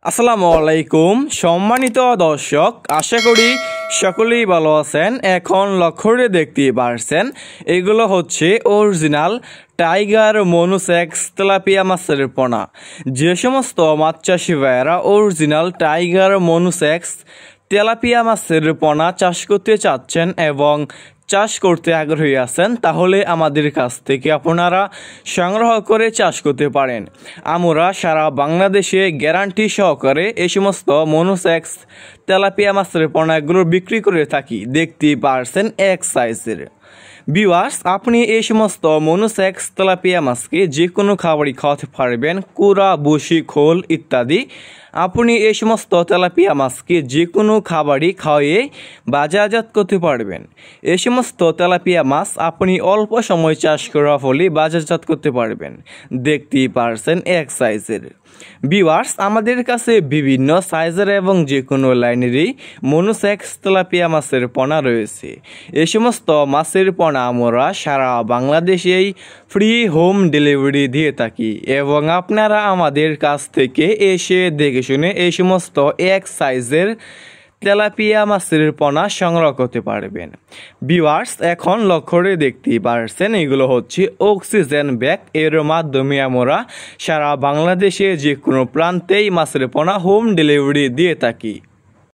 আসসালামু আলাইকুম সম্মানিত দর্শক, আশা করি সকলেই ভালো আছেন। এখন লক্ষ্য করে দেখতে পারছেন এগুলো হচ্ছে অরিজিনাল টাইগার মনোসেক্স তেলাপিয়া মাছের পোনা। যে সমস্ত মাছ চাষি ভাইয়েরা অরিজিনাল টাইগার মনোসেক্স তেলাপিয়া মাছের পোনা চাষ করতে চাচ্ছেন এবং চাষ করতে আগ্রহী আছেন, তাহলে আমাদের কাছ থেকে আপনারা সংগ্রহ করে চাষ করতে পারেন। আমরা সারা বাংলাদেশে গ্যারান্টি সহকারে এই সমস্ত মনোসেক্স তেলাপিয়া মাছের পোনাগুলো বিক্রি করে থাকি। দেখতেই পারছেন এক সাইজের। ভিউয়ার্স, আপনি এই সমস্ত মনোসেক্স তেলাপিয়া মাছকে যে কোনো খাবারই খাওয়াতে পারবেন, কুড়া, বসি, খোল ইত্যাদি। আপনি এই সমস্ত তেলাপিয়া মাছকে যে কোনো খাবারই খাওয়াইয়ে বাজারজাত করতে পারবেন। এই সমস্ত তেলাপিয়া মাছ আপনি অল্প সময় চাষ করা ফলে বাজারজাত করতে পারবেন। দেখতেই পারছেন এক সাইজের। ভিউয়ার্স, আমাদের কাছে বিভিন্ন সাইজের এবং যে কোনো লাইনেরই মনোসেক্স তেলাপিয়া মাছের পোনা রয়েছে। এই সমস্ত মাছের পোনা আমরা সারা বাংলাদেশেই ফ্রি হোম ডেলিভারি দিয়ে থাকি এবং আপনারা আমাদের কাছ থেকে এসে দেখে শুনে এই সমস্ত এক সাইজের তেলাপিয়া মাছের পোনা সংগ্রহ করতে পারবেন। ভিউয়ার্স, এখন লক্ষ্য করে দেখতেই পারছেন এগুলো হচ্ছে অক্সিজেন ব্যাগ। এর মাধ্যমে আমরা সারা বাংলাদেশে যে কোনো প্রান্তেই মাছের পোনা হোম ডেলিভারি দিয়ে থাকি।